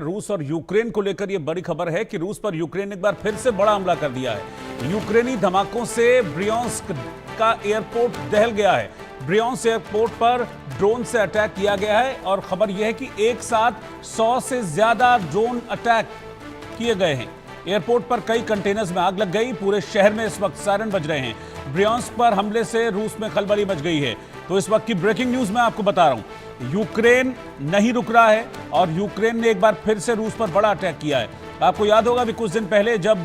रूस और यूक्रेन को लेकर यह बड़ी खबर है कि रूस पर यूक्रेन ने एक बार फिर से बड़ा हमला कर दिया है। यूक्रेनी धमाकों से ब्रियांस्क का एयरपोर्ट दहल गया है। ब्रियांस्क एयरपोर्ट पर ड्रोन से अटैक किया गया है और खबर यह है कि एक साथ 100 से ज्यादा ड्रोन अटैक किए गए हैं। एयरपोर्ट पर कई कंटेनर्स में आग लग गई। पूरे शहर में इस वक्त सायरन बज रहे हैं। ब्रियांस्क पर हमले से रूस में खलबली मच गई है। तो इस वक्त की ब्रेकिंग न्यूज मैं आपको बता रहा हूं, यूक्रेन नहीं रुक रहा है और यूक्रेन ने एक बार फिर से रूस पर बड़ा अटैक किया है। आपको याद होगा भी कुछ दिन पहले जब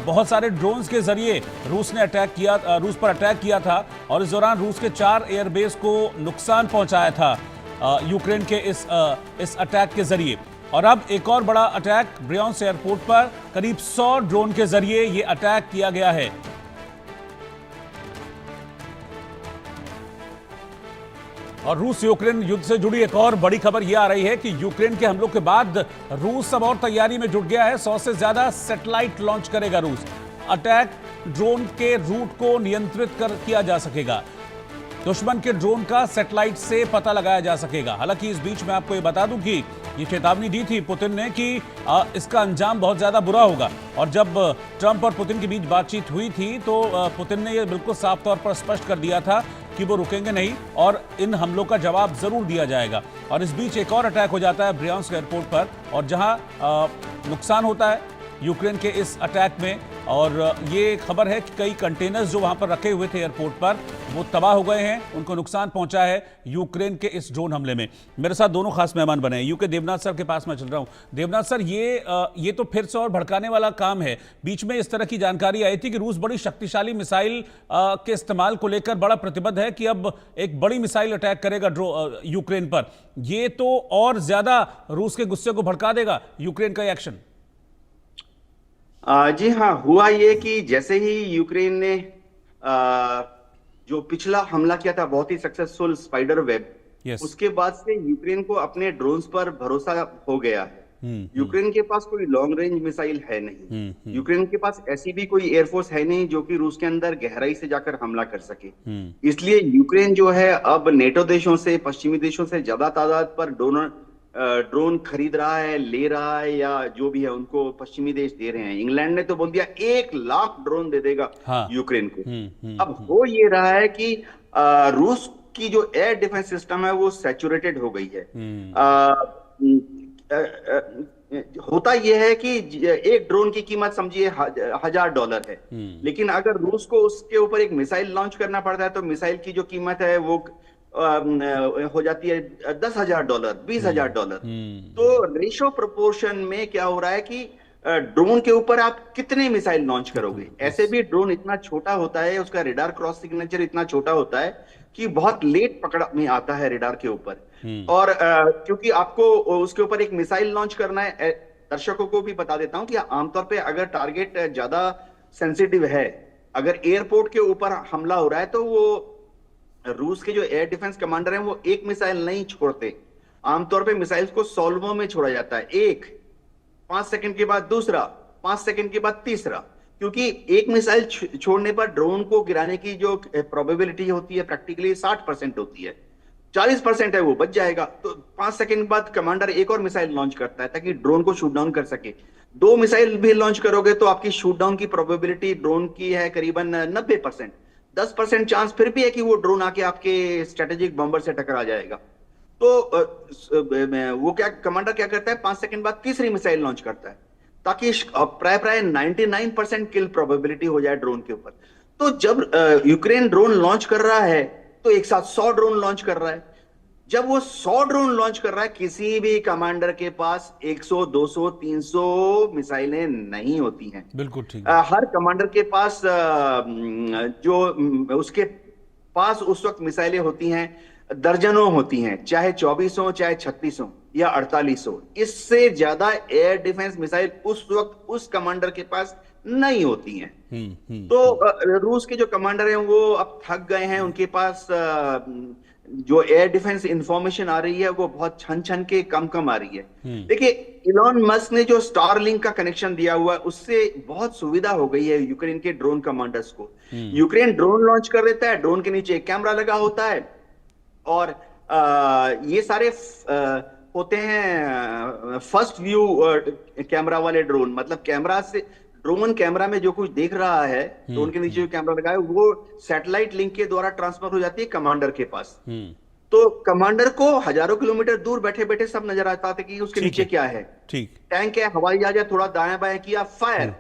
बहुत सारे ड्रोन्स के जरिए रूस पर अटैक किया था और इस दौरान रूस के 4 एयरबेस को नुकसान पहुंचाया था यूक्रेन के इस अटैक के जरिए। और अब एक और बड़ा अटैक ब्रियांस्क एयरपोर्ट पर करीब 100 ड्रोन के जरिए यह अटैक किया गया है। और रूस यूक्रेन युद्ध से जुड़ी एक और बड़ी खबर यह आ रही है कि यूक्रेन के हमलों के बाद रूस अब और तैयारी में जुट गया है। 100 से ज्यादा सैटेलाइट लॉन्च करेगा रूस। अटैक ड्रोन के रूट को नियंत्रित किया जा सकेगा। दुश्मन के ड्रोन का सैटेलाइट से पता लगाया जा सकेगा। हालांकि इस बीच मैं आपको यह बता दूं कि ये चेतावनी दी थी पुतिन ने कि इसका अंजाम बहुत ज्यादा बुरा होगा। और जब ट्रंप और पुतिन के बीच बातचीत हुई थी तो पुतिन ने यह बिल्कुल साफ तौर पर स्पष्ट कर दिया था कि वो रुकेंगे नहीं और इन हमलों का जवाब जरूर दिया जाएगा। और इस बीच एक और अटैक हो जाता है ब्रियांस्क एयरपोर्ट पर और जहां नुकसान होता है यूक्रेन के इस अटैक में। और ये खबर है कि कई कंटेनर्स जो वहां पर रखे हुए थे एयरपोर्ट पर वो तबाह हो गए हैं, उनको नुकसान पहुंचा है यूक्रेन के इस ड्रोन हमले में। मेरे साथ दोनों खास मेहमान बने हैं। यूके देवनाथ सर के पास मैं चल रहा हूं। देवनाथ सर, ये तो फिर से और भड़काने वाला काम है। बीच में इस तरह की जानकारी आई थी कि रूस बड़ी शक्तिशाली मिसाइल के इस्तेमाल को लेकर बड़ा प्रतिबद्ध है कि अब एक बड़ी मिसाइल अटैक करेगा यूक्रेन पर। यह तो और ज्यादा रूस के गुस्से को भड़का देगा यूक्रेन का एक्शन। जी हाँ, हुआ ये कि जैसे ही यूक्रेन ने जो पिछला हमला किया था बहुत ही सक्सेसफुल स्पाइडर वेब, उसके बाद से यूक्रेन को अपने ड्रोन्स पर भरोसा हो गया है। यूक्रेन के पास कोई लॉन्ग रेंज मिसाइल है नहीं। यूक्रेन के पास ऐसी भी कोई एयरफोर्स है नहीं जो कि रूस के अंदर गहराई से जाकर हमला कर सके। इसलिए यूक्रेन जो है अब नेटो देशों से, पश्चिमी देशों से ज्यादा तादाद पर ड्रोन खरीद रहा है, ले रहा है, या जो भी है उनको पश्चिमी देश दे रहे हैं। इंग्लैंड ने तो बोल दिया 1 लाख ड्रोन दे देगा यूक्रेन को। अब हो ये रहा है कि रूस की जो एयर डिफेंस सिस्टम है वो सैचुरेटेड हो गई है। होता यह है कि एक ड्रोन की कीमत समझिए $1000 है, लेकिन अगर रूस को उसके ऊपर एक मिसाइल लॉन्च करना पड़ता है तो मिसाइल की जो कीमत है वो हो जाती है $10,000, $20,000। तो रेशो प्रोपोर्शन में क्या हो रहा है कि ड्रोन के ऊपर आप कितने मिसाइल लॉन्च करोगे। ऐसे भी ड्रोन इतना छोटा होता है, उसका रेडार क्रॉस सिग्नेचर इतना छोटा होता है कि बहुत लेट पकड़ में आता है रेडार के ऊपर। और क्योंकि आपको उसके ऊपर एक मिसाइल लॉन्च करना है, दर्शकों को भी बता देता हूं कि आमतौर पे अगर टारगेट ज्यादा सेंसिटिव है, अगर एयरपोर्ट के ऊपर हमला हो रहा है, तो वो रूस के जो एयर डिफेंस कमांडर हैं वो एक मिसाइल नहीं छोड़ते। आमतौर पे मिसाइल्स को सॉल्वो में छोड़ा जाता है, एक 5 सेकंड के बाद दूसरा, 5 सेकंड के बाद तीसरा, क्योंकि एक मिसाइल छोड़ने पर ड्रोन को गिराने की जो प्रोबेबिलिटी होती है प्रैक्टिकली 60% होती है। 40% है वो बच जाएगा। तो 5 सेकंड बाद कमांडर एक और मिसाइल लॉन्च करता है ताकि ड्रोन को शूट डाउन कर सके। 2 मिसाइल भी लॉन्च करोगे तो आपकी शूट डाउन की प्रोबेबिलिटी ड्रोन की है करीबन 90%। 10% चांस फिर भी है कि वो ड्रोन आके आपके स्ट्रेटेजिक बॉम्बर से टकरा जाएगा। तो वो कमांडर क्या करता है, 5 सेकंड बाद तीसरी मिसाइल लॉन्च करता है ताकि प्राय 99% किल प्रोबेबिलिटी हो जाए ड्रोन के ऊपर। तो जब यूक्रेन ड्रोन लॉन्च कर रहा है तो एक साथ 100 ड्रोन लॉन्च कर रहा है। जब वो 100 ड्रोन लॉन्च कर रहा है, किसी भी कमांडर के पास 100, 200, 300 मिसाइलें नहीं होती हैं। बिल्कुल ठीक। हर कमांडर के पास जो उसके पास उस वक्त मिसाइलें होती हैं दर्जनों होती हैं, चाहे 24 हो, चाहे 36 हो या 48 हो। इससे ज्यादा एयर डिफेंस मिसाइल उस वक्त उस कमांडर के पास नहीं होती हैं। तो रूस के जो कमांडर हैं वो अब थक गए हैं। उनके पास जो एयर डिफेंस इंफॉर्मेशन आ रही है वो बहुत छन छन के कम आ रही है। देखिए, इलॉन मस्क ने जो स्टारलिंक का कनेक्शन दिया हुआ है उससे बहुत सुविधा हो गई है यूक्रेन के ड्रोन कमांडर्स को। यूक्रेन ड्रोन लॉन्च कर देता है, ड्रोन के नीचे एक कैमरा लगा होता है और ये सारे होते हैं फर्स्ट व्यू कैमरा वाले ड्रोन, मतलब कैमरा से ड्रोन कैमरा में जो कुछ देख रहा है, ड्रोन के नीचे जो कैमरा लगा है वो सैटेलाइट लिंक के द्वारा ट्रांसफर हो जाती है कमांडर के पास। तो कमांडर को हजारों किलोमीटर दूर बैठे बैठे सब नजर आता था कि उसके ठीक नीचे है। क्या है, ठीक। टैंक है, हवाई जहाज है, थोड़ा दाएं बाएं किया, फायर।